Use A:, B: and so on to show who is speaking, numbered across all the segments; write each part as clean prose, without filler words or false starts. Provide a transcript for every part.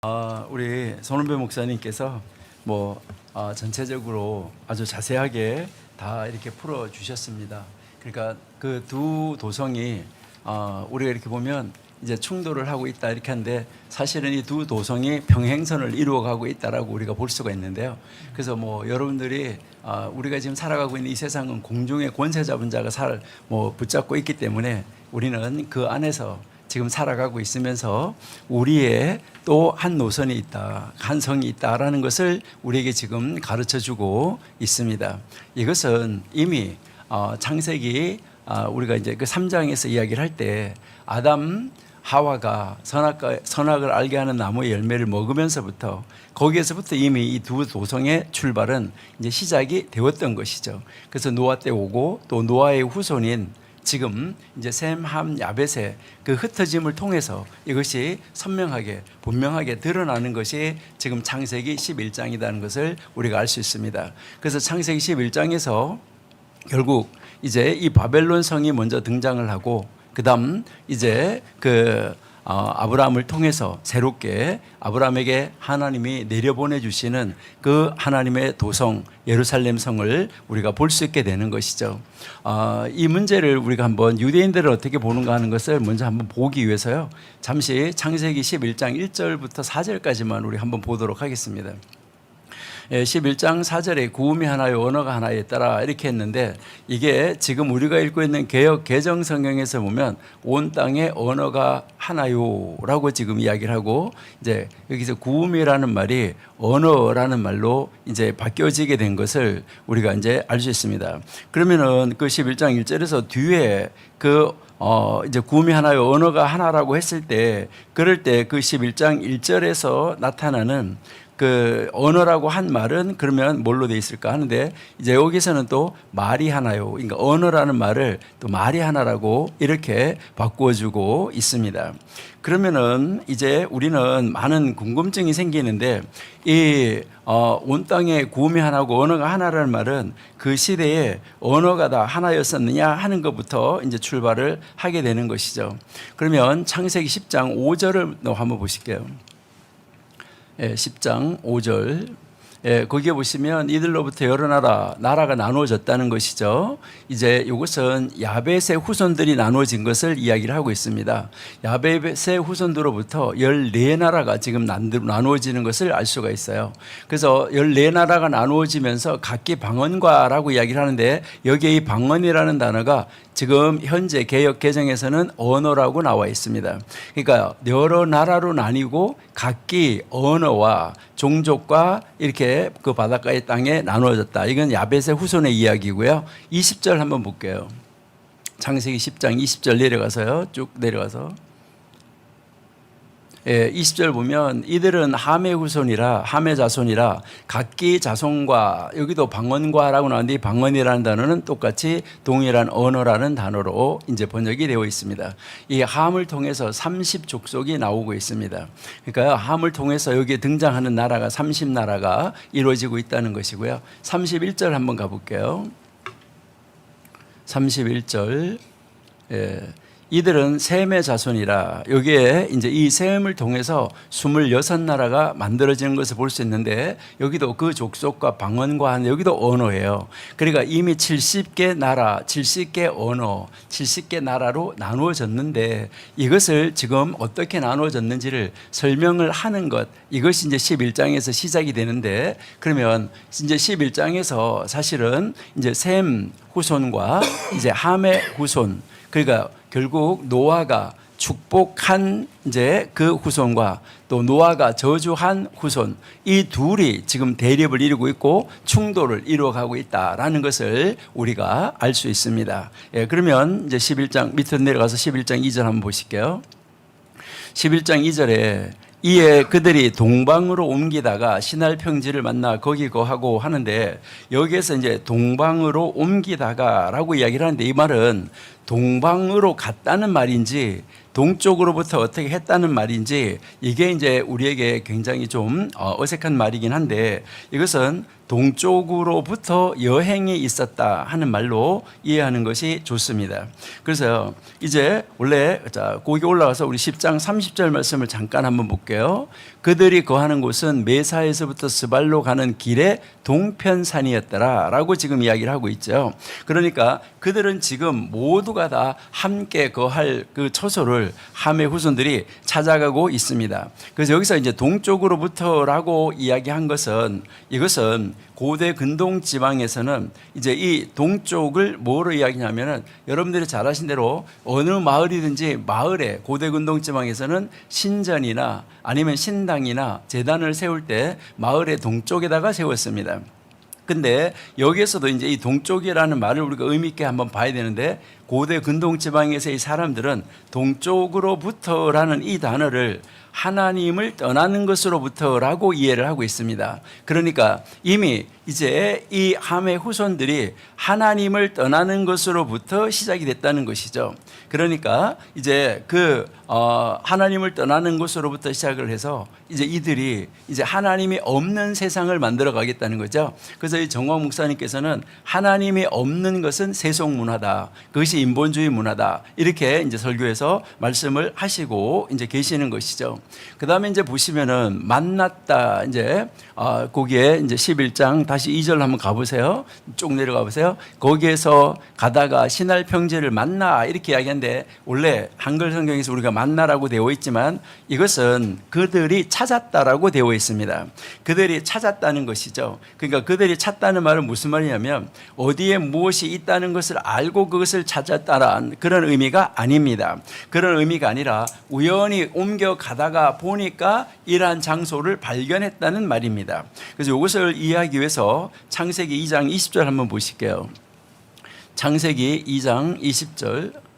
A: 우리 손은배 목사님께서 전체적으로 아주 자세하게 다 이렇게 풀어 주셨습니다. 그러니까 그 두 도성이 우리가 이렇게 보면 이제 충돌을 하고 있다 이렇게 하는데 사실은 이 두 도성이 평행선을 이루어가고 있다라고 우리가 볼 수가 있는데요. 그래서 여러분들이 우리가 지금 살아가고 있는 이 세상은 공중의 권세 잡은 자가 붙잡고 있기 때문에 우리는 그 안에서 지금 살아가고 있으면서 우리의 또 한 노선이 있다, 한 성이 있다라는 것을 우리에게 지금 가르쳐 주고 있습니다. 이것은 이미 창세기 우리가 이제 그 3장에서 이야기를 할 때 아담 하와가 선악을 알게 하는 나무의 열매를 먹으면서부터 거기에서부터 이미 이 두 도성의 출발은 이제 시작이 되었던 것이죠. 그래서 노아 때 오고 또 노아의 후손인 지금 이제 셈, 함, 야벳의 그 흩어짐을 통해서 이것이 선명하게 분명하게 드러나는 것이 지금 창세기 11장이라는 것을 우리가 알 수 있습니다. 그래서 창세기 11장에서 결국 이제 이 바벨론 성이 먼저 등장을 하고 그다음 이제 아브라함을 통해서 새롭게 아브라함에게 하나님이 내려보내 주시는 그 하나님의 도성 예루살렘 성을 우리가 볼 수 있게 되는 것이죠. 이 문제를 우리가 한번 유대인들을 어떻게 보는가 하는 것을 먼저 한번 보기 위해서요. 잠시 창세기 11장 1절부터 4절까지만 우리 한번 보도록 하겠습니다. 11장 4절에 구음이 하나요 언어가 하나에 따라 이렇게 했는데 이게 지금 우리가 읽고 있는 개역 개정 성경에서 보면 온 땅에 언어가 하나요라고 지금 이야기를 하고 이제 여기서 구음이라는 말이 언어라는 말로 이제 바뀌어지게 된 것을 우리가 이제 알 수 있습니다. 그러면은 그 11장 1절에서 뒤에 이제 구음이 하나요 언어가 하나라고 했을 때 그럴 때 그 11장 1절에서 나타나는 그 언어라고 한 말은 그러면 뭘로 돼 있을까 하는데 이제 여기서는 또 말이 하나요. 그러니까 언어라는 말을 또 말이 하나라고 이렇게 바꾸어주고 있습니다. 그러면은 이제 우리는 많은 궁금증이 생기는데 온 땅에 구음이 하나고 언어가 하나라는 말은 그 시대에 언어가 다 하나였었느냐 하는 것부터 이제 출발을 하게 되는 것이죠. 그러면 창세기 10장 5절을 한번 보실게요. 10장 5절 거기에 보시면 이들로부터 여러 나라가 나누어졌다는 것이죠. 이제 이것은 야벳의 후손들이 나누어진 것을 이야기를 하고 있습니다. 야벳의 후손들로부터 14나라가 지금 나누어지는 것을 알 수가 있어요. 그래서 14나라가 나누어지면서 각기 방언과라고 이야기를 하는데 여기에 이 방언이라는 단어가 지금 현재 개역 개정에서는 언어라고 나와 있습니다. 그러니까 여러 나라로 나뉘고 각기 언어와 종족과 이렇게 그 바닷가의 땅에 나누어졌다. 이건 야벳의 후손의 이야기고요. 20절 한번 볼게요. 창세기 10장 20절 내려가서요. 쭉 내려가서 20절 보면 이들은 함의 후손이라 함의 자손이라 각기 자손과 여기도 방언과라고 나오는데 이 방언이라는 단어는 똑같이 동일한 언어라는 단어로 이제 번역이 되어 있습니다. 이 함을 통해서 30족속이 나오고 있습니다. 그러니까 함을 통해서 여기에 등장하는 나라가 30나라가 이루어지고 있다는 것이고요. 31절 한번 가볼게요. 31절 이들은 셈의 자손이라 여기에 이제 이 셈을 통해서 26나라가 만들어지는 것을 볼 수 있는데 여기도 그 족속과 방언과 하는 여기도 언어예요. 그러니까 이미 70개 나라, 70개 언어, 70개 나라로 나누어졌는데 이것을 지금 어떻게 나누어졌는지를 설명을 하는 것 이것이 이제 11장에서 시작이 되는데 그러면 이제 11장에서 사실은 이제 셈 후손과 이제 함의 후손 그러니까 결국 노아가 축복한 이제 그 후손과 또 노아가 저주한 후손 이 둘이 지금 대립을 이루고 있고 충돌을 이루어가고 있다라는 것을 우리가 알 수 있습니다. 그러면 이제 11장 밑으로 내려가서 11장 2절 한번 보실게요. 11장 2절에 이에 그들이 동방으로 옮기다가 신할 평지를 만나 거기 거하고 하는데 여기에서 이제 동방으로 옮기다가라고 이야기를 하는데 이 말은 동방으로 갔다는 말인지 동쪽으로부터 어떻게 했다는 말인지 이게 이제 우리에게 굉장히 좀 어색한 말이긴 한데 이것은 동쪽으로부터 여행이 있었다 하는 말로 이해하는 것이 좋습니다. 그래서 이제 원래 거기 올라가서 우리 10장 30절 말씀을 잠깐 한번 볼게요. 그들이 거하는 곳은 메사에서부터 스발로 가는 길의 동편산이었더라 라고 지금 이야기를 하고 있죠. 그러니까 그들은 지금 모두가 다 함께 거할 그 처소를 함의 후손들이 찾아가고 있습니다. 그래서 여기서 이제 동쪽으로부터라고 이야기한 것은 이것은 고대 근동 지방에서는 이제 이 동쪽을 뭐로 이야기하냐면은 여러분들이 잘 아신 대로 어느 마을이든지 마을에 고대 근동 지방에서는 신전이나 아니면 신당이나 제단을 세울 때 마을의 동쪽에다가 세웠습니다. 근데 여기에서도 이제 이 동쪽이라는 말을 우리가 의미 있게 한번 봐야 되는데 고대 근동 지방에서 이 사람들은 동쪽으로부터라는 이 단어를 하나님을 떠나는 것으로부터라고 이해를 하고 있습니다. 그러니까 이미 이제 이 함의 후손들이 하나님을 떠나는 것으로부터 시작이 됐다는 것이죠. 그러니까 이제 하나님을 떠나는 것으로부터 시작을 해서 이제 이들이 이제 하나님이 없는 세상을 만들어 가겠다는 거죠. 그래서 이 정광 목사님께서는 하나님이 없는 것은 세속 문화다. 그것이 인본주의 문화다. 이렇게 이제 설교에서 말씀을 하시고 이제 계시는 것이죠. 그 다음에 이제 보시면은 만났다. 이제 거기에 이제 11장 다시 2절 한번 가보세요. 쭉 내려가 보세요. 거기에서 가다가 신할 평지를 만나 이렇게 이야기하는데 원래 한글 성경에서 우리가 만나라고 되어 있지만 이것은 그들이 찾았다라고 되어 있습니다. 그들이 찾았다는 것이죠. 그러니까 그들이 찾다는 말은 무슨 말이냐면 어디에 무엇이 있다는 것을 알고 그것을 찾았다라는 그런 의미가 아닙니다. 그런 의미가 아니라 우연히 옮겨가다가 보니까 이러한 장소를 발견했다는 말입니다. 그래서 이것을 이해하기 위해서 창세기 2장 20절 한번 보실게요. 창세기 2장 20절.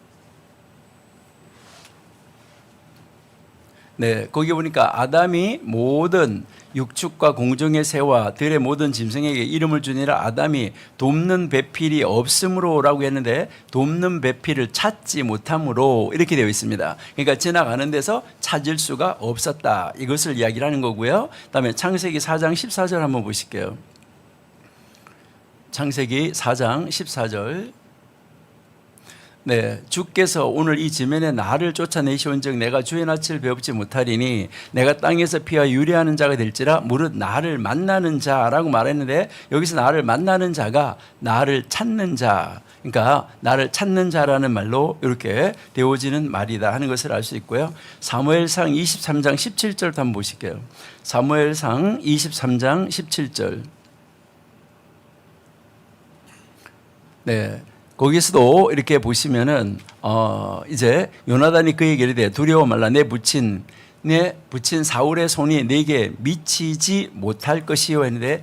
A: 네, 거기 보니까 아담이 모든 육축과 공중의 새와 들의 모든 짐승에게 이름을 주니라. 아담이 돕는 배필이 없으므로라고 했는데 돕는 배필을 찾지 못함으로 이렇게 되어 있습니다. 그러니까 지나가는 데서 찾을 수가 없었다. 이것을 이야기를 하는 거고요. 그다음에 창세기 4장 14절 한번 보실게요. 창세기 4장 14절. 네, 주께서 오늘 이 지면에 나를 쫓아내시온즉 내가 주의 낯을 배웁지 못하리니 내가 땅에서 피와 유래하는 자가 될지라 무릇 나를 만나는 자라고 말했는데 여기서 나를 만나는 자가 나를 찾는 자, 그러니까 나를 찾는 자라는 말로 이렇게 되어지는 말이다 하는 것을 알 수 있고요. 사무엘상 23장 17절도 한번 보실게요. 사무엘상 23장 17절. 네. 거기서도 이렇게 보시면은 이제 요나단이 그에게 이르되 두려워 말라. 내 부친 사울의 손이 내게 미치지 못할 것이요 했는데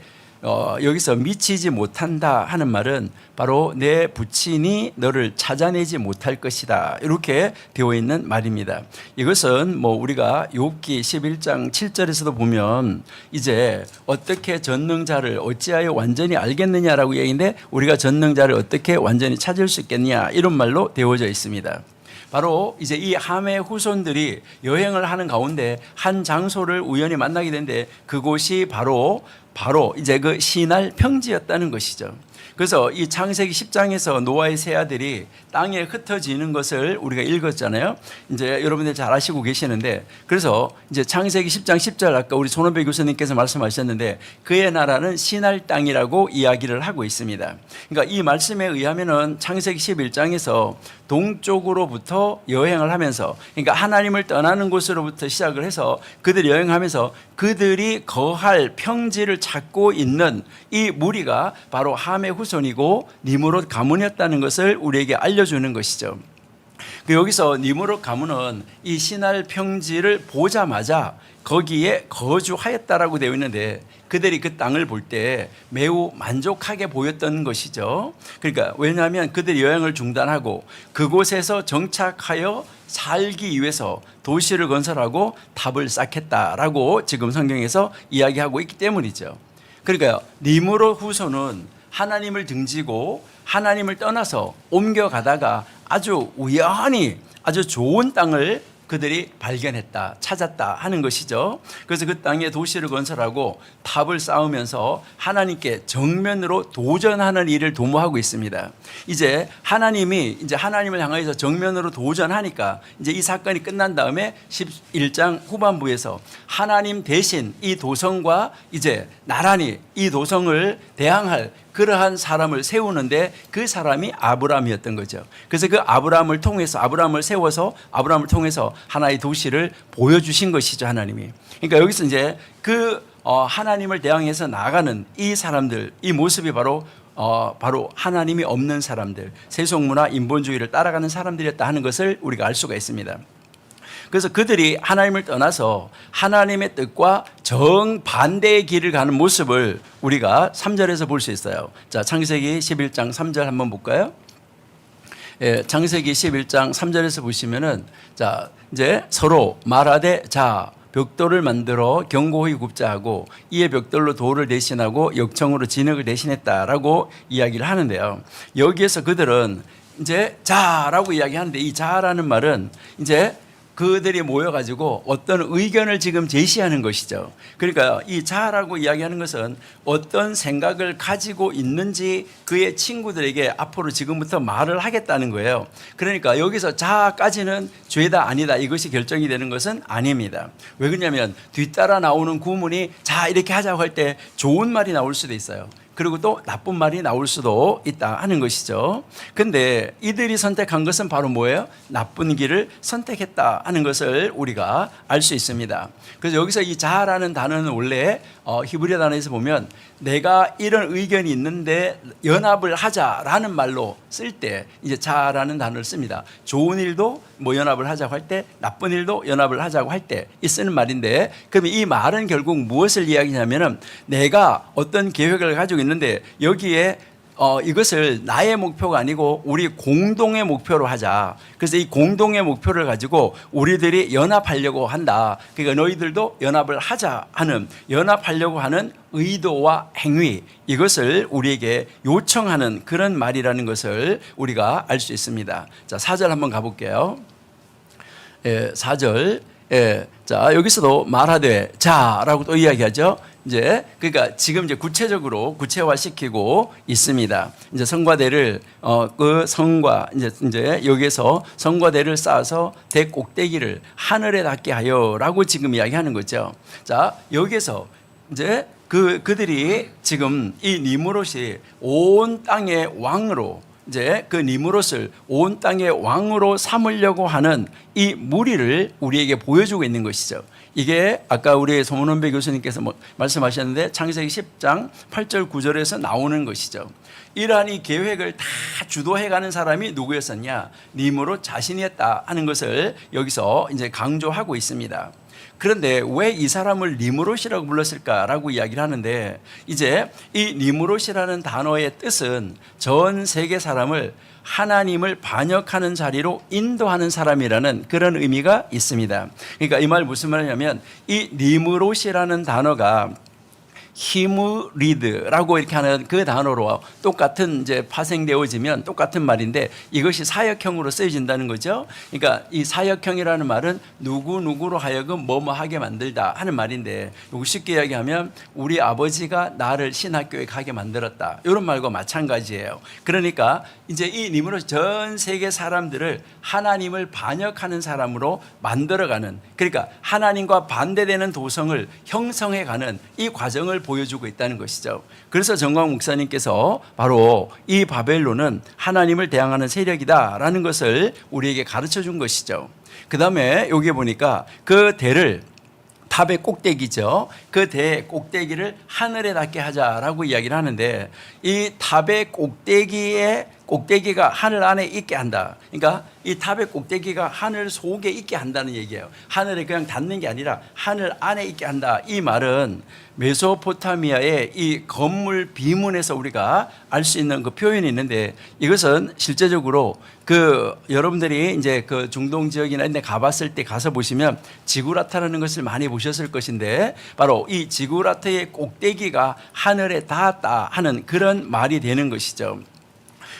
A: 여기서 미치지 못한다 하는 말은 바로 내 부친이 너를 찾아내지 못할 것이다 이렇게 되어 있는 말입니다. 이것은 뭐 우리가 욥기 11장 7절에서도 보면 이제 어떻게 전능자를 어찌하여 완전히 알겠느냐라고 얘기인데 우리가 전능자를 어떻게 완전히 찾을 수 있겠냐 이런 말로 되어져 있습니다. 바로 이제 이 함의 후손들이 여행을 하는 가운데 한 장소를 우연히 만나게 되는데 그곳이 바로 이제 그 시날 평지였다는 것이죠. 그래서 이 창세기 10장에서 노아의 세 아들이 땅에 흩어지는 것을 우리가 읽었잖아요. 이제 여러분들 잘 아시고 계시는데 그래서 이제 창세기 10장 10절 아까 우리 손원배 교수님께서 말씀하셨는데 그의 나라는 시날 땅이라고 이야기를 하고 있습니다. 그러니까 이 말씀에 의하면은 창세기 11장에서 동쪽으로부터 여행을 하면서 그러니까 하나님을 떠나는 곳으로부터 시작을 해서 그들이 여행하면서 그들이 거할 평지를 찾고 있는 이 무리가 바로 함의 후손이고 니므롯 가문이었다는 것을 우리에게 알려주는 것이죠. 여기서 니므롯 가문은 이 시날 평지를 보자마자 거기에 거주하였다라고 되어 있는데 그들이 그 땅을 볼 때 매우 만족하게 보였던 것이죠. 그러니까 왜냐하면 그들이 여행을 중단하고 그곳에서 정착하여 살기 위해서 도시를 건설하고 탑을 쌓겠다라고 지금 성경에서 이야기하고 있기 때문이죠. 그러니까 니므롯 후손은 하나님을 등지고 하나님을 떠나서 옮겨가다가 아주 우연히 아주 좋은 땅을 그들이 발견했다, 찾았다 하는 것이죠. 그래서 그 땅에 도시를 건설하고 탑을 쌓으면서 하나님께 정면으로 도전하는 일을 도모하고 있습니다. 이제 하나님이 이제 하나님을 향해서 정면으로 도전하니까 이제 이 사건이 끝난 다음에 11장 후반부에서 하나님 대신 이 도성과 이제 나란히 이 도성을 대항할 그러한 사람을 세우는데 그 사람이 아브라함이었던 거죠. 그래서 그 아브라함을 세워서 아브라함을 통해서 하나의 도시를 보여주신 것이죠, 하나님이. 그러니까 여기서 이제 하나님을 대항해서 나가는 이 사람들, 이 모습이 바로 하나님이 없는 사람들, 세속문화 인본주의를 따라가는 사람들이었다 하는 것을 우리가 알 수가 있습니다. 그래서 그들이 하나님을 떠나서 하나님의 뜻과 정반대의 길을 가는 모습을 우리가 3절에서 볼 수 있어요. 자, 창세기 11장 3절 한번 볼까요? 예, 창세기 11장 3절에서 보시면은 자, 이제 서로 말하되 자, 벽돌을 만들어 견고히 굽자 하고 이에 벽돌로 돌을 대신하고 역청으로 진흙을 대신했다라고 이야기를 하는데요. 여기에서 그들은 이제 자라고 이야기하는데 이 자라는 말은 이제 그들이 모여가지고 어떤 의견을 지금 제시하는 것이죠. 그러니까 이 자라고 이야기하는 것은 어떤 생각을 가지고 있는지 그의 친구들에게 앞으로 지금부터 말을 하겠다는 거예요. 그러니까 여기서 자까지는 죄다 아니다 이것이 결정이 되는 것은 아닙니다. 왜 그러냐면 뒤따라 나오는 구문이 자 이렇게 하자고 할 때 좋은 말이 나올 수도 있어요. 그리고 또 나쁜 말이 나올 수도 있다 하는 것이죠. 근데 이들이 선택한 것은 바로 뭐예요? 나쁜 길을 선택했다 하는 것을 우리가 알 수 있습니다. 그래서 여기서 이 자라는 단어는 원래 히브리어 단어에서 보면 내가 이런 의견이 있는데 연합을 하자라는 말로 쓸 때 이제 자라는 단어를 씁니다. 좋은 일도 뭐 연합을 하자고 할 때, 나쁜 일도 연합을 하자고 할 때 쓰는 말인데, 그럼 이 말은 결국 무엇을 이야기하냐면은 내가 어떤 계획을 가지고 있는데 여기에 이것을 나의 목표가 아니고 우리 공동의 목표로 하자. 그래서 이 공동의 목표를 가지고 우리들이 연합하려고 한다. 그러니까 너희들도 연합을 하자 하는, 연합하려고 하는 의도와 행위, 이것을 우리에게 요청하는 그런 말이라는 것을 우리가 알 수 있습니다. 자, 4절 한번 가볼게요. 4절. 자, 여기서도 말하되 자라고 또 이야기하죠. 이제 그러니까 지금 이제 구체적으로 구체화시키고 있습니다. 이제 성과대를 그 성과 이제 여기에서 성과대를 쌓아서 대 꼭대기를 하늘에 닿게 하여라고 지금 이야기하는 거죠. 자, 여기에서 이제 그들이 지금 이 니므롯이 온 땅의 왕으로 이제 그 니므롯을 온 땅의 왕으로 삼으려고 하는 이 무리를 우리에게 보여주고 있는 것이죠. 이게 아까 우리 송원배 교수님께서 말씀하셨는데 창세기 10장 8절 9절에서 나오는 것이죠. 이러한 이 계획을 다 주도해가는 사람이 누구였었냐? 니므롯 자신이었다 하는 것을 여기서 이제 강조하고 있습니다. 그런데 왜 이 사람을 니므롯이라고 불렀을까라고 이야기를 하는데, 이제 이 니므롯이라는 단어의 뜻은 전 세계 사람을 하나님을 반역하는 자리로 인도하는 사람이라는 그런 의미가 있습니다. 그러니까 이 말 무슨 말이냐면 이 니므롯이라는 단어가 히무리드라고 이렇게 하는 그 단어로 똑같은 이제 파생되어지면 똑같은 말인데 이것이 사역형으로 쓰여진다는 거죠. 그러니까 이 사역형이라는 말은 누구누구로 하여금 뭐뭐 하게 만들다 하는 말인데, 이거 쉽게 이야기하면 우리 아버지가 나를 신학교에 가게 만들었다 이런 말과 마찬가지예요. 그러니까 이제 이 님으로 전 세계 사람들을 하나님을 반역하는 사람으로 만들어가는, 그러니까 하나님과 반대되는 도성을 형성해가는 이 과정을 보여주고 있다는 것이죠. 그래서 정광 목사님께서 바로 이 바벨론은 하나님을 대항하는 세력이다라는 것을 우리에게 가르쳐 준 것이죠. 그 다음에 여기 보니까 그 대를, 탑의 꼭대기죠. 그 대 꼭대기를 하늘에 닿게 하자라고 이야기를 하는데, 이 탑의 꼭대기가 하늘 안에 있게 한다. 그러니까 이 탑의 꼭대기가 하늘 속에 있게 한다는 얘기예요. 하늘에 그냥 닿는 게 아니라 하늘 안에 있게 한다. 이 말은 메소포타미아의 이 건물 비문에서 우리가 알 수 있는 그 표현이 있는데, 이것은 실제적으로 여러분들이 이제 그 중동 지역이나 이런 데 가봤을 때 가서 보시면 지구라타라는 것을 많이 보셨을 것인데, 바로 이 지구라타의 꼭대기가 하늘에 닿았다 하는 그런 말이 되는 것이죠.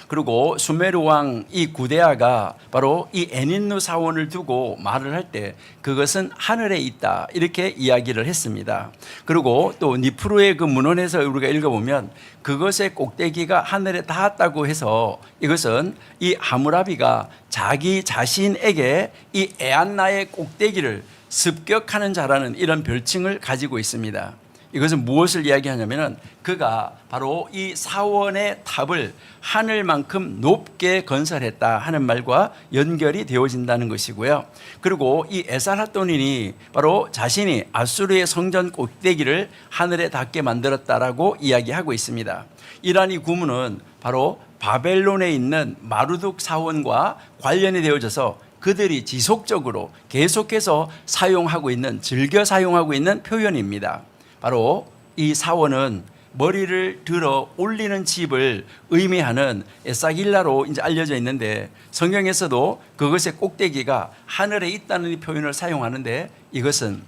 A: 그리고 수메르 왕 이 구데아가 바로 이 에닌누 사원을 두고 말을 할 때 그것은 하늘에 있다 이렇게 이야기를 했습니다. 그리고 또 니프루의 그 문헌에서 우리가 읽어보면 그것의 꼭대기가 하늘에 닿았다고 해서 이것은 이 하무라비가 자기 자신에게 이 에안나의 꼭대기를 습격하는 자라는 이런 별칭을 가지고 있습니다. 이것은 무엇을 이야기하냐면은 그가 바로 이 사원의 탑을 하늘만큼 높게 건설했다 하는 말과 연결이 되어진다는 것이고요. 그리고 이 에살핫돈인이 바로 자신이 아수르의 성전 꼭대기를 하늘에 닿게 만들었다라고 이야기하고 있습니다. 이러한 이 구문은 바로 바벨론에 있는 마루둑 사원과 관련이 되어져서 그들이 지속적으로 계속해서 사용하고 있는, 즐겨 사용하고 있는 표현입니다. 바로 이 사원은 머리를 들어 올리는 집을 의미하는 에사길라로 이제 알려져 있는데 성경에서도 그것의 꼭대기가 하늘에 있다는 이 표현을 사용하는데 이것은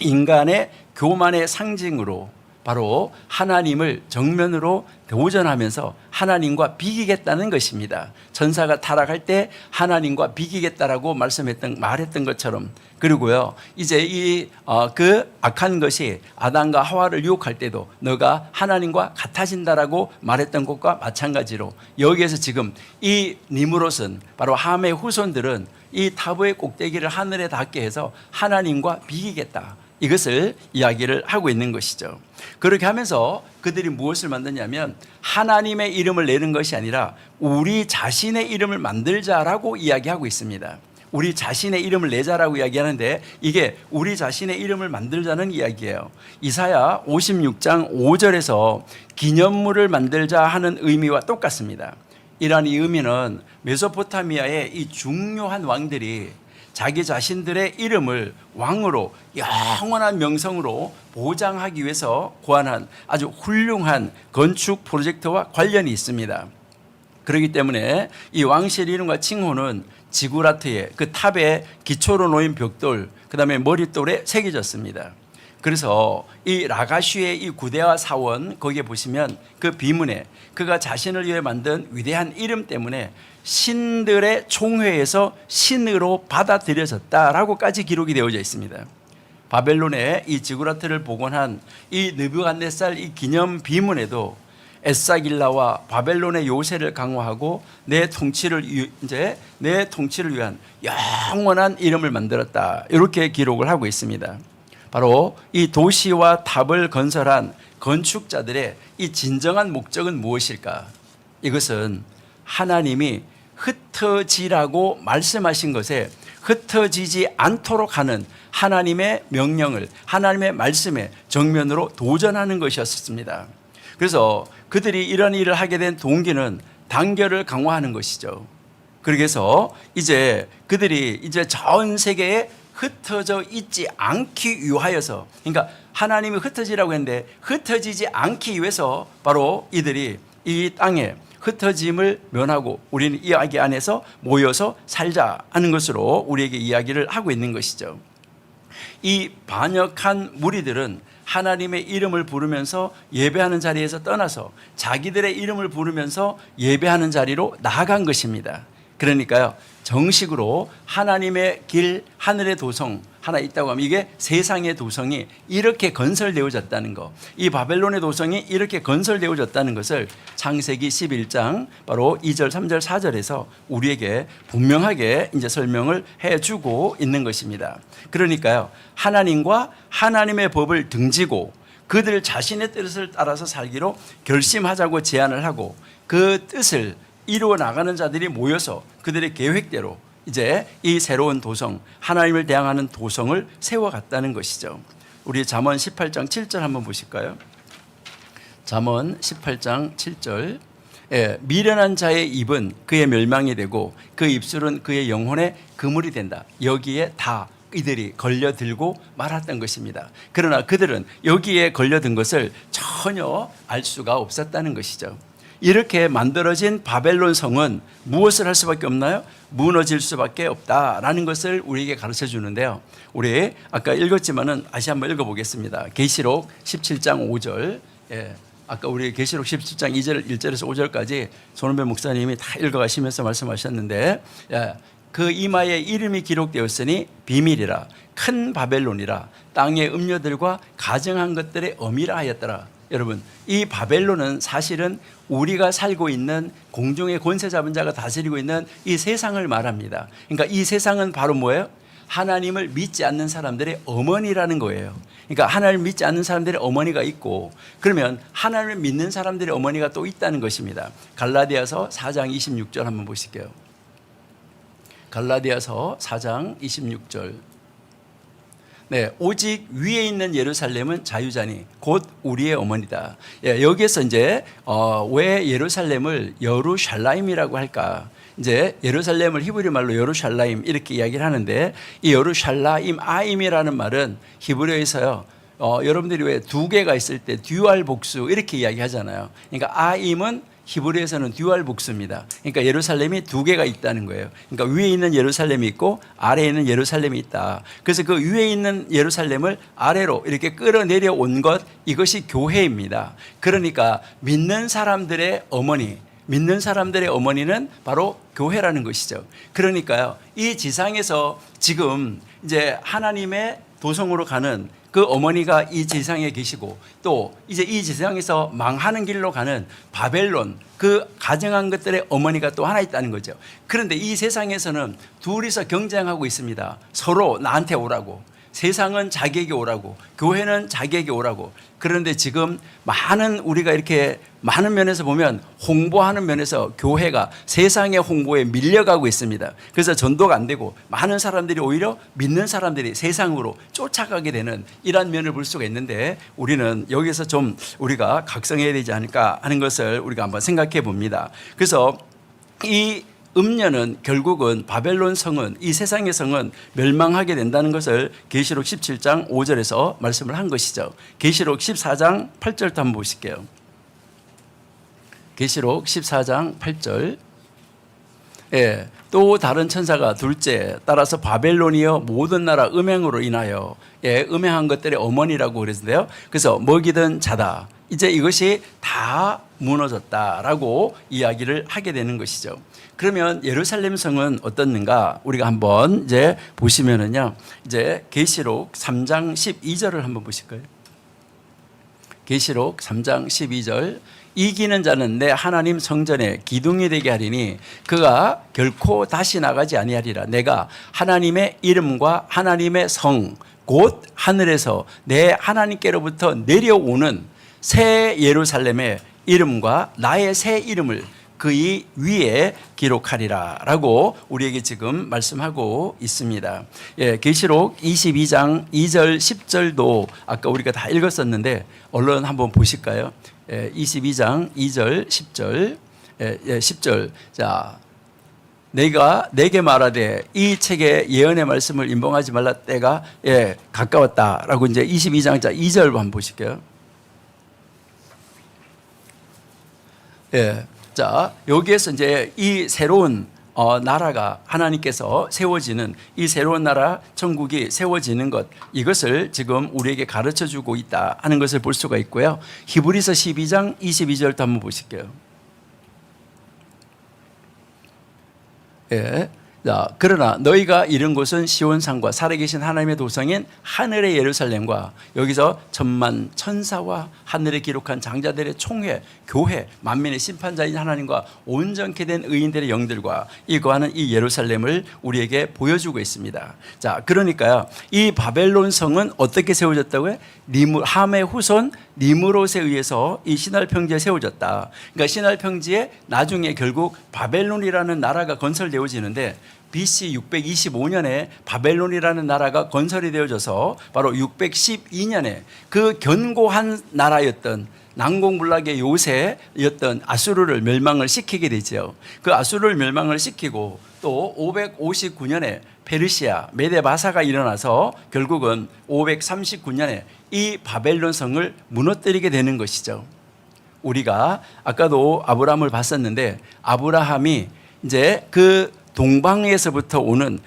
A: 인간의 교만의 상징으로 바로 하나님을 정면으로 도전하면서 하나님과 비기겠다는 것입니다. 천사가 타락할 때 하나님과 비기겠다라고 말했던 것처럼 그리고요 이제 그 악한 것이 아담과 하와를 유혹할 때도 너가 하나님과 같아진다라고 말했던 것과 마찬가지로 여기에서 지금 이 니므롯은 바로 함의 후손들은 이 타부의 꼭대기를 하늘에 닿게 해서 하나님과 비기겠다. 이것을 이야기를 하고 있는 것이죠. 그렇게 하면서 그들이 무엇을 만드냐면 하나님의 이름을 내는 것이 아니라 우리 자신의 이름을 만들자라고 이야기하고 있습니다. 우리 자신의 이름을 내자라고 이야기하는데 이게 우리 자신의 이름을 만들자는 이야기예요. 이사야 56장 5절에서 기념물을 만들자 하는 의미와 똑같습니다. 이러한 이 의미는 메소포타미아의 이 중요한 왕들이 자기 자신들의 이름을 왕으로 영원한 명성으로 보장하기 위해서 고안한 아주 훌륭한 건축 프로젝트와 관련이 있습니다. 그렇기 때문에 이 왕실 이름과 칭호는 지구라트의 그 탑의 기초로 놓인 벽돌, 그 다음에 머릿돌에 새겨졌습니다. 그래서 이 라가슈의 이 구대와 사원 거기에 보시면 그 비문에 그가 자신을 위해 만든 위대한 이름 때문에 신들의 총회에서 신으로 받아들여졌다라고까지 기록이 되어져 있습니다. 바벨론의 이 지구라트를 복원한 이 느부갓네살 이 기념 비문에도 에사길라와 바벨론의 요새를 강화하고 내 통치를 위한 영원한 이름을 만들었다 이렇게 기록을 하고 있습니다. 바로 이 도시와 탑을 건설한 건축자들의 이 진정한 목적은 무엇일까? 이것은 하나님이 흩어지라고 말씀하신 것에 흩어지지 않도록 하는 하나님의 명령을 하나님의 말씀에 정면으로 도전하는 것이었습니다. 그래서 그들이 이런 일을 하게 된 동기는 단결을 강화하는 것이죠. 그래서 이제 그들이 이제 전 세계에 흩어져 있지 않기 위하여서, 그러니까 하나님이 흩어지라고 했는데 흩어지지 않기 위해서 바로 이들이 이 땅에 흩어짐을 면하고 우리는 이 이야기 안에서 모여서 살자 하는 것으로 우리에게 이야기를 하고 있는 것이죠. 이 반역한 무리들은 하나님의 이름을 부르면서 예배하는 자리에서 떠나서 자기들의 이름을 부르면서 예배하는 자리로 나아간 것입니다. 그러니까요, 정식으로 하나님의 길, 하늘의 도성 하나 있다고 하면 이게 세상의 도성이 이렇게 건설되어졌다는 것, 이 바벨론의 도성이 이렇게 건설되어졌다는 것을 창세기 11장 바로 2절, 3절, 4절에서 우리에게 분명하게 이제 설명을 해주고 있는 것입니다. 그러니까요, 하나님과 하나님의 법을 등지고 그들 자신의 뜻을 따라서 살기로 결심하자고 제안을 하고 그 뜻을 이루어 나가는 자들이 모여서 그들의 계획대로 이제 이 새로운 도성, 하나님을 대항하는 도성을 세워갔다는 것이죠. 우리 잠언 18장 7절 한번 보실까요? 잠언 18장 7절. 미련한 자의 입은 그의 멸망이 되고 그 입술은 그의 영혼의 그물이 된다. 여기에 다 이들이 걸려들고 말았던 것입니다. 그러나 그들은 여기에 걸려든 것을 전혀 알 수가 없었다는 것이죠. 이렇게 만들어진 바벨론 성은 무엇을 할 수밖에 없나요? 무너질 수밖에 없다라는 것을 우리에게 가르쳐 주는데요. 우리 아까 읽었지만은 다시 한번 읽어보겠습니다. 계시록 17장 5절. 아까 우리 계시록 17장 2절 1절에서 5절까지 손은배 목사님이 다 읽어가시면서 말씀하셨는데, 그 이마에 이름이 기록되었으니 비밀이라 큰 바벨론이라 땅의 음료들과 가증한 것들의 어미라 하였더라. 여러분, 이 바벨론은 사실은 우리가 살고 있는 공중의 권세 잡은 자가 다스리고 있는 이 세상을 말합니다. 그러니까 이 세상은 바로 뭐예요? 하나님을 믿지 않는 사람들의 어머니라는 거예요. 그러니까 하나님을 믿지 않는 사람들의 어머니가 있고, 그러면 하나님을 믿는 사람들의 어머니가 또 있다는 것입니다. 갈라디아서 4장 26절 한번 보실게요. 갈라디아서 4장 26절. 네, 오직 위에 있는 예루살렘은 자유자니 곧 우리의 어머니다. 여기에서 이제 왜 예루살렘을 여루샬라임이라고 할까? 이제 예루살렘을 히브리 말로 여루샬라임 이렇게 이야기를 하는데, 이 여루샬라임 아임이라는 말은 히브리어에서요, 여러분들이 왜 두 개가 있을 때 듀얼 복수 이렇게 이야기하잖아요. 그러니까 아임은 히브리에서는 듀얼 복수입니다. 그러니까 예루살렘이 두 개가 있다는 거예요. 그러니까 위에 있는 예루살렘이 있고 아래에 있는 예루살렘이 있다. 그래서 그 위에 있는 예루살렘을 아래로 이렇게 끌어내려 온 것, 이것이 교회입니다. 그러니까 믿는 사람들의 어머니, 믿는 사람들의 어머니는 바로 교회라는 것이죠. 그러니까요, 이 지상에서 지금 이제 하나님의 도성으로 가는 그 어머니가 이 지상에 계시고, 또 이제 이 지상에서 망하는 길로 가는 바벨론, 그 가증한 것들의 어머니가 또 하나 있다는 거죠. 그런데 이 세상에서는 둘이서 경쟁하고 있습니다. 서로 나한테 오라고. 세상은 자기에게 오라고, 교회는 자기에게 오라고. 그런데 지금 많은, 우리가 이렇게 많은 면에서 보면 홍보하는 면에서 교회가 세상의 홍보에 밀려가고 있습니다. 그래서 전도가 안 되고 많은 사람들이 오히려 믿는 사람들이 세상으로 쫓아가게 되는 이런 면을 볼 수가 있는데, 우리는 여기서 좀 우리가 각성해야 되지 않을까 하는 것을 우리가 한번 생각해 봅니다. 그래서 이 음녀는 결국은 바벨론 성은, 이 세상의 성은 멸망하게 된다는 것을 계시록 17장 5절에서 말씀을 한 것이죠. 계시록 14장 8절도 한번 보실게요. 계시록 14장 8절. 또 다른 천사가 둘째 따라서 바벨론이여 모든 나라 음행으로 인하여, 음행한 것들의 어머니라고 그랬는데요. 그래서 먹이던 자다. 이제 이것이 다 무너졌다라고 이야기를 하게 되는 것이죠. 그러면 예루살렘 성은 어떻는가? 우리가 한번 이제 보시면은요, 이제 계시록 3장 12절을 한번 보실까요? 계시록 3장 12절. 이기는 자는 내 하나님 성전에 기둥이 되게 하리니 그가 결코 다시 나가지 아니하리라. 내가 하나님의 이름과 하나님의 성, 곧 하늘에서 내 하나님께로부터 내려오는 새 예루살렘의 이름과 나의 새 이름을 그의 위에 기록하리라 라고 우리에게 지금 말씀하고 있습니다. 계시록 22장 2절 10절도 아까 우리가 다 읽었었는데 얼른 한번 보실까요? 22장 2절 10절 10절. 자, 내가 내게 말하되 이 책의 예언의 말씀을 임봉하지 말라, 때가 가까웠다라고 이제 22장 2절 한번 보실게요. 자, 여기에서 이제 이 새로운 나라가 하나님께서 세워지는, 이 새로운 나라 천국이 세워지는 것, 이것을 지금 우리에게 가르쳐 주고 있다 하는 것을 볼 수가 있고요. 히브리서 12장 22절도 한번 보실게요. 자, 그러나 너희가 이른 곳은 시온산과 살아계신 하나님의 도성인 하늘의 예루살렘과, 여기서 천만 천사와 하늘에 기록한 장자들의 총회, 교회, 만민의 심판자인 하나님과 온전케 된 의인들의 영들과 이거하는 이 예루살렘을 우리에게 보여주고 있습니다. 자, 그러니까요, 이 바벨론 성은 어떻게 세워졌다고요? 함의 후손 니므롯에 의해서 이 시날 평지에 세워졌다. 그러니까 시날 평지에 나중에 결국 바벨론이라는 나라가 건설되어지는데, BC 625년에 바벨론이라는 나라가 건설이 되어져서 바로 612년에 그 견고한 나라였던 난공불락의 요새였던 아수르를 멸망을 시키게 되죠. 그 아수르를 멸망을 시키고 또 559년에 페르시아 메데바사가 일어나서 결국은 539년에 이 바벨론 성을 무너뜨리게 되는 것이죠. 우리가 아까도 아브라함을 봤었는데, 아브라함이 이제 그 동방에서부터 오는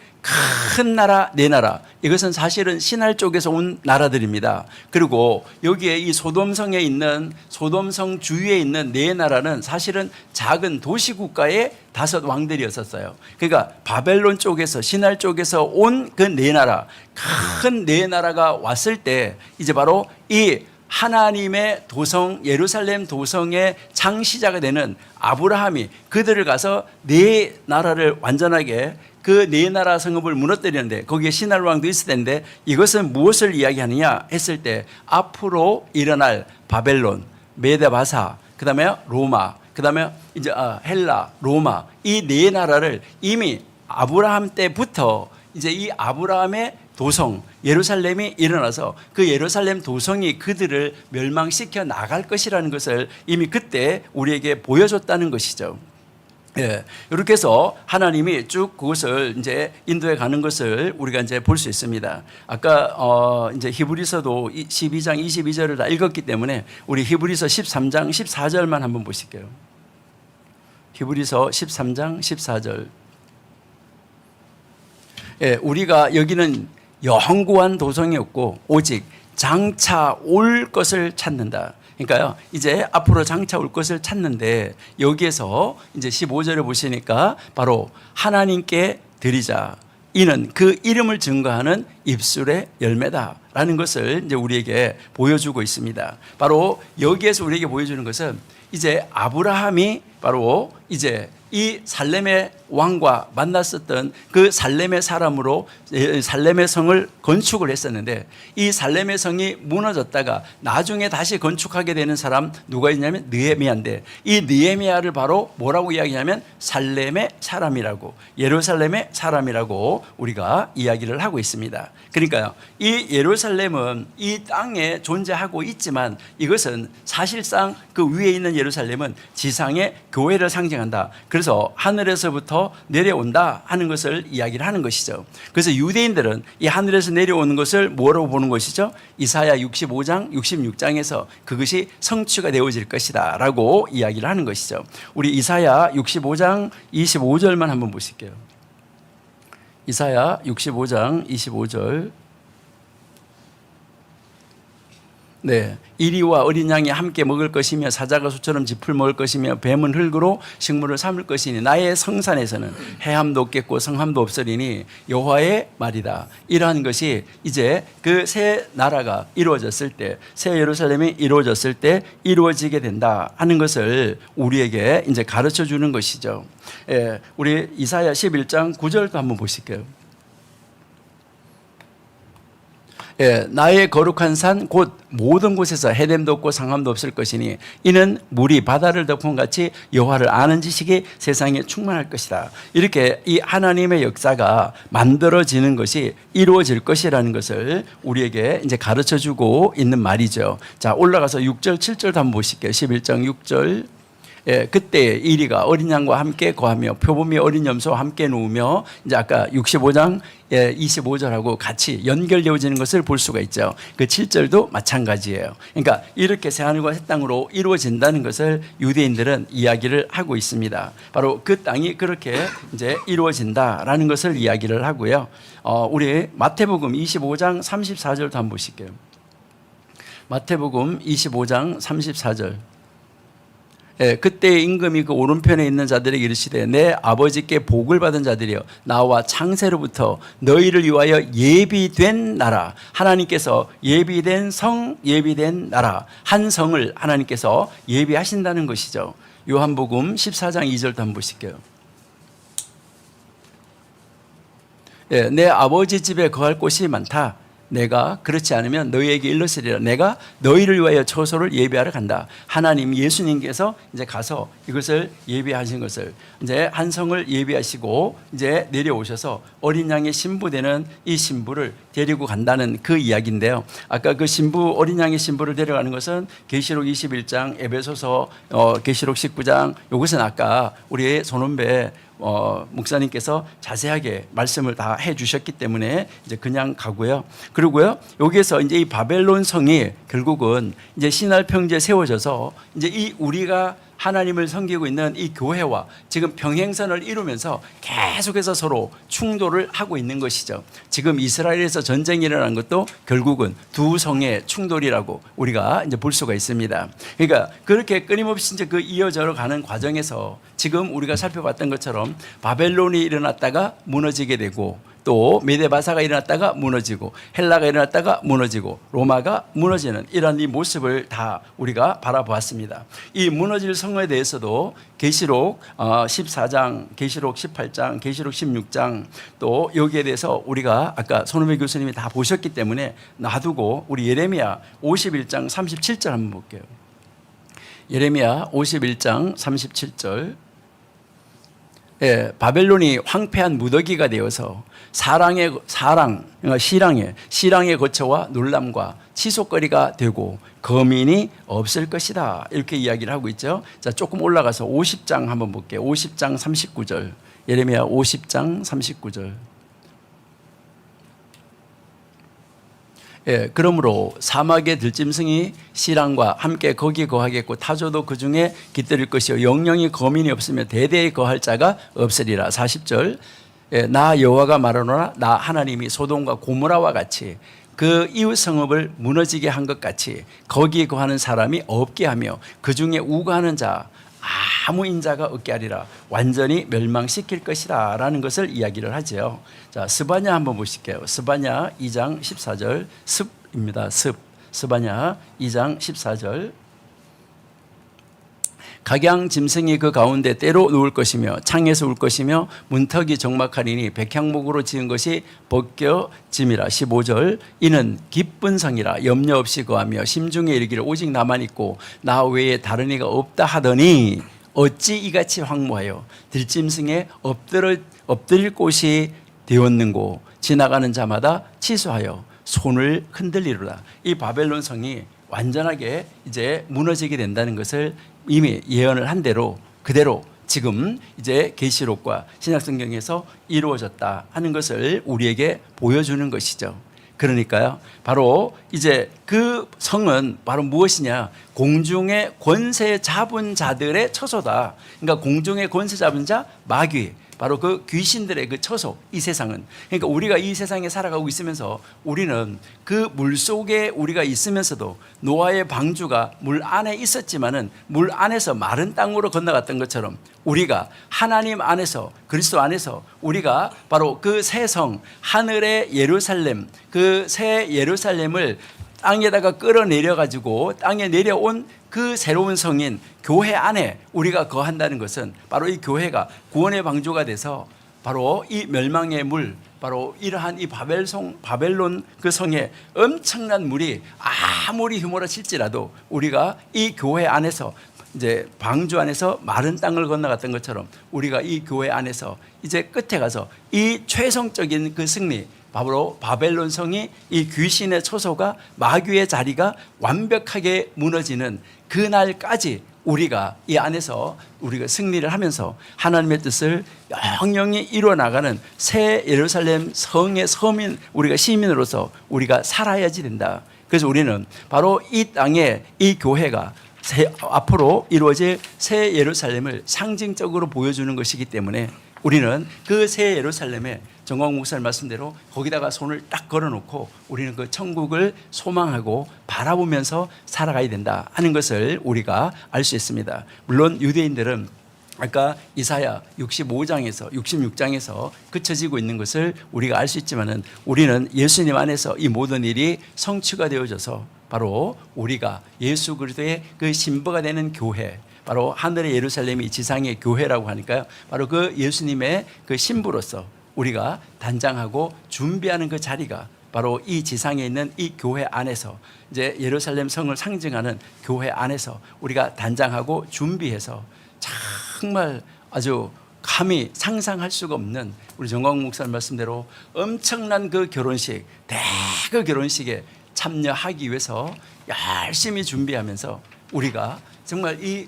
A: 큰 나라, 네 나라. 이것은 사실은 신할 쪽에서 온 나라들입니다. 그리고 여기에 이 소돔성에 있는 소돔성 주위에 있는 네 나라는 사실은 작은 도시국가의 5 왕들이었었어요. 그러니까 바벨론 쪽에서 신할 쪽에서 온 그 네 나라, 큰 네 나라가 왔을 때 이제 바로 이 하나님의 도성 예루살렘 도성의 창시자가 되는 아브라함이 그들을 가서 네 나라를 완전하게 그 네 나라 성읍을 무너뜨리는데 거기에 신할 왕도 있을 텐데 이것은 무엇을 이야기하느냐 했을 때 앞으로 일어날 바벨론, 메데바사, 그다음에 로마, 그다음에 이제 헬라, 로마 이 네 나라를 이미 아브라함 때부터 이제 이 아브라함의 도성 예루살렘이 일어나서 그 예루살렘 도성이 그들을 멸망시켜 나갈 것이라는 것을 이미 그때 우리에게 보여줬다는 것이죠. 예, 이렇게 해서 하나님이 쭉 그것을 이제 인도해 가는 것을 우리가 이제 볼 수 있습니다. 아까 이제 히브리서도 12장 22절을 다 읽었기 때문에 우리 히브리서 13장 14절만 한번 보실게요. 히브리서 13장 14절. 예, 우리가 여기는 영구한 도성이 없고 오직 장차 올 것을 찾는다. 그러니까요, 이제 앞으로 장차 올 것을 찾는데 여기에서 이제 15절에 보시니까 바로 하나님께 드리자. 이는 그 이름을 증거하는 입술의 열매다라는 것을 이제 우리에게 보여주고 있습니다. 바로 여기에서 우리에게 보여주는 것은 이제 아브라함이 바로 이제 이 살렘의 왕과 만났었던 그 살렘의 사람으로 살렘의 성을 건축을 했었는데 이 살렘의 성이 무너졌다가 나중에 다시 건축하게 되는 사람 누가 있냐면 느헤미야인데 이 느헤미야를 바로 뭐라고 이야기하냐면 살렘의 사람이라고 예루살렘의 사람이라고 우리가 이야기를 하고 있습니다. 그러니까요, 이 예루살렘은 이 땅에 존재하고 있지만 이것은 사실상 그 위에 있는 예루살렘은 지상의 교회를 상징한다. 그래서 하늘에서부터 내려온다 하는 것을 이야기를 하는 것이죠. 그래서 유대인들은 이 하늘에서 내려오는 것을 뭐라고 보는 것이죠? 이사야 65장 66장에서 그것이 성취가 되어질 것이다 라고 이야기를 하는 것이죠. 우리 이사야 65장 25절만 한번 보실게요. 이사야 65장 25절. 네, 이리와 어린 양이 함께 먹을 것이며 사자가 소처럼 짚을 먹을 것이며 뱀은 흙으로 식물을 삼을 것이니 나의 성산에서는 해함도 없겠고 성함도 없으리니 여호와의 말이다. 이러한 것이 이제 그 새 나라가 이루어졌을 때, 새 예루살렘이 이루어졌을 때 이루어지게 된다 하는 것을 우리에게 이제 가르쳐 주는 것이죠. 예, 우리 이사야 11장 9절도 한번 보실게요. 예, 나의 거룩한 산 곧 모든 곳에서 해됨도 없고 상함도 없을 것이니 이는 물이 바다를 덮은 같이 여호와를 아는 지식이 세상에 충만할 것이다. 이렇게 이 하나님의 역사가 만들어지는 것이 이루어질 것이라는 것을 우리에게 이제 가르쳐 주고 있는 말이죠. 자, 올라가서 6절 7절도 한번 보실게요. 11장 6절. 예, 그때 이리가 어린 양과 함께 거하며 표범이 어린 염소와 함께 누우며 이제 아까 65장 25절하고 같이 연결되어지는 것을 볼 수가 있죠. 그 7절도 마찬가지예요. 그러니까 이렇게 새하늘과 새 땅으로 이루어진다는 것을 유대인들은 이야기를 하고 있습니다. 바로 그 땅이 그렇게 이제 이루어진다라는 것을 이야기를 하고요. 우리 마태복음 25장 34절도 한번 보실게요. 마태복음 25장 34절. 예, 그때 임금이 그 오른편에 있는 자들에게 이르시되 내 아버지께 복을 받은 자들이여 나와 창세로부터 너희를 위하여 예비된 나라, 하나님께서 예비된 성, 예비된 나라, 한 성을 하나님께서 예비하신다는 것이죠. 요한복음 14장 2절도 한번 보실게요. 예, 내 아버지 집에 거할 곳이 많다. 내가 그렇지 않으면 너희에게 일렀으리라. 내가 너희를 위하여 처소를 예비하러 간다. 하나님 예수님께서 이제 가서 이것을 예비하신 것을 이제 한 성을 예비하시고 이제 내려오셔서 어린 양의 신부되는 이 신부를 데리고 간다는 그 이야기인데요. 아까 그 신부 어린 양의 신부를 데려가는 것은 계시록 21장, 에베소서 계시록 19장, 이것은 아까 우리 손원배 목사님께서 자세하게 말씀을 다 해주셨기 때문에 이제 그냥 가고요. 그리고요, 여기에서 이제 이 바벨론 성이 결국은 이제 신할 평지에 세워져서 이제 이 우리가 하나님을 섬기고 있는 이 교회와 지금 병행선을 이루면서 계속해서 서로 충돌을 하고 있는 것이죠. 지금 이스라엘에서 전쟁이 일어난 것도 결국은 두 성의 충돌이라고 우리가 이제 볼 수가 있습니다. 그러니까 그렇게 끊임없이 이제 그 이어져 가는 과정에서 지금 우리가 살펴봤던 것처럼 바벨론이 일어났다가 무너지게 되고, 또 메데바사가 일어났다가 무너지고, 헬라가 일어났다가 무너지고, 로마가 무너지는 이런 이 모습을 다 우리가 바라보았습니다. 이 무너질 성에 대해서도 계시록 14장, 계시록 18장, 계시록 16장, 또 여기에 대해서 우리가 아까 손흥민 교수님이 다 보셨기 때문에 놔두고 우리 예레미야 51장 37절 한번 볼게요. 예레미야 51장 37절. 예, 바벨론이 황폐한 무더기가 되어서 시랑의 거처와 놀람과 치솟거리가 되고 거민이 없을 것이다. 이렇게 이야기를 하고 있죠. 자, 조금 올라가서 50장 한번 볼게요. 50장 39절. 예레미야 50장 39절. 예, 그러므로 사막의 들짐승이 시랑과 함께 거기 거하겠고 타조도 그 중에 깃들일 것이요 영영이 거민이 없으며 대대에 거할 자가 없으리라. 40절. 예, 나 여호와가 말하노라. 나 하나님이 소돔과 고모라와 같이 그 이웃 성읍을 무너지게 한 것 같이 거기 거하는 사람이 없게 하며 그 중에 우거하는 자 아무 인자가 없게 하리라. 완전히 멸망시킬 것이다 라는 것을 이야기를 하죠. 자, 스바냐 한번 보실게요. 스바냐 2장 14절. 습입니다. 스바냐 2장 14절. 각양 짐승이 그 가운데 때로 누울 것이며 창에서 울 것이며 문턱이 적막하리니 백향목으로 지은 것이 벗겨짐이라. 15절. 이는 기쁜 성이라 염려 없이 거하며 심중에 이르기를 오직 나만 있고 나 외에 다른 이가 없다 하더니 어찌 이같이 황무하여 들짐승에 엎드릴 곳이 되었는고 지나가는 자마다 치수하여 손을 흔들리로다. 이 바벨론 성이 완전하게 이제 무너지게 된다는 것을 이미 예언을 한 대로 그대로 지금 이제 계시록과 신약성경에서 이루어졌다 하는 것을 우리에게 보여주는 것이죠. 그러니까요, 바로 이제 그 성은 바로 무엇이냐? 공중의 권세 잡은 자들의 처소다. 그러니까 공중의 권세 잡은 자, 마귀, 바로 그 귀신들의 그 처소, 이 세상은. 그러니까 우리가 이 세상에 살아가고 있으면서 우리는 그 물 속에 우리가 있으면서도 노아의 방주가 물 안에 있었지만은 물 안에서 마른 땅으로 건너갔던 것처럼 우리가 하나님 안에서, 그리스도 안에서 우리가 바로 그 새 성, 하늘의 예루살렘, 그 새 예루살렘을 땅에다가 끌어내려 가지고 땅에 내려온 그 새로운 성인 교회 안에 우리가 거한다는 것은 바로 이 교회가 구원의 방주가 돼서 바로 이 멸망의 물, 바로 이러한 이 바벨론 그 성에 엄청난 물이 아무리 휘몰아칠지라도 우리가 이 교회 안에서 이제 방주 안에서 마른 땅을 건너갔던 것처럼 우리가 이 교회 안에서 이제 끝에 가서 이 최종적인 그 승리, 바로 바벨론 성이 이 귀신의 초소가 마귀의 자리가 완벽하게 무너지는 그날까지 우리가 이 안에서 우리가 승리를 하면서 하나님의 뜻을 영영히 이루어 나가는 새 예루살렘 성의 서민, 우리가 시민으로서 우리가 살아야지 된다. 그래서 우리는 바로 이 땅에 이 교회가 앞으로 이루어질 새 예루살렘을 상징적으로 보여주는 것이기 때문에 우리는 그 새 예루살렘에 정광 목사님 말씀대로 거기다가 손을 딱 걸어놓고 우리는 그 천국을 소망하고 바라보면서 살아가야 된다 하는 것을 우리가 알 수 있습니다. 물론 유대인들은 아까 이사야 65장에서 66장에서 그쳐지고 있는 것을 우리가 알 수 있지만은 우리는 예수님 안에서 이 모든 일이 성취가 되어져서 바로 우리가 예수 그리스도의 그 신부가 되는 교회, 바로 하늘의 예루살렘이 지상의 교회라고 하니까요. 바로 그 예수님의 그 신부로서 우리가 단장하고 준비하는 그 자리가 바로 이 지상에 있는 이 교회 안에서 이제 예루살렘 성을 상징하는 교회 안에서 우리가 단장하고 준비해서 정말 아주 감히 상상할 수가 없는 우리 정광 목사님 말씀대로 엄청난 그 결혼식, 대그 결혼식에 참여하기 위해서 열심히 준비하면서 우리가 정말 이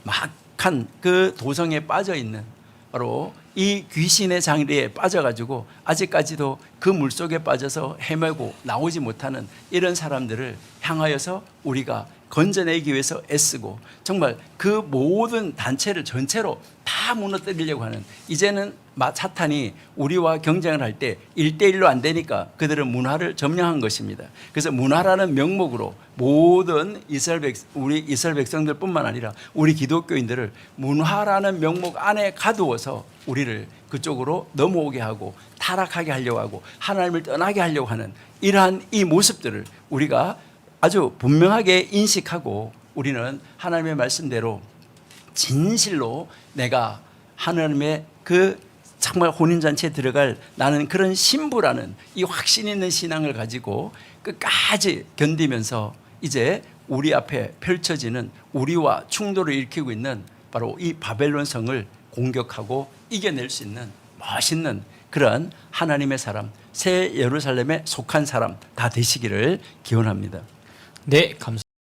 A: 막한 그 도성에 빠져 있는 바로 이 귀신의 장리에 빠져가지고 아직까지도 그 물속에 빠져서 헤매고 나오지 못하는 이런 사람들을 향하여서 우리가 건져내기 위해서 애쓰고 정말 그 모든 단체를 전체로 다 무너뜨리려고 하는 이제는 사탄이 우리와 경쟁을 할 때 1대1로 안 되니까 그들은 문화를 점령한 것입니다. 그래서 문화라는 명목으로 모든 우리 이스라엘 백성들뿐만 아니라 우리 기독교인들을 문화라는 명목 안에 가두어서 우리를 그쪽으로 넘어오게 하고 타락하게 하려고 하고 하나님을 떠나게 하려고 하는 이러한 이 모습들을 우리가 아주 분명하게 인식하고 우리는 하나님의 말씀대로 진실로 내가 하나님의 그 정말 혼인잔치에 들어갈 나는 그런 신부라는 이 확신 있는 신앙을 가지고 끝까지 견디면서 이제 우리 앞에 펼쳐지는 우리와 충돌을 일으키고 있는 바로 이 바벨론 성을 공격하고 이겨낼 수 있는 멋있는 그런 하나님의 사람, 새 예루살렘에 속한 사람 다 되시기를 기원합니다.
B: 네, 감사합니다.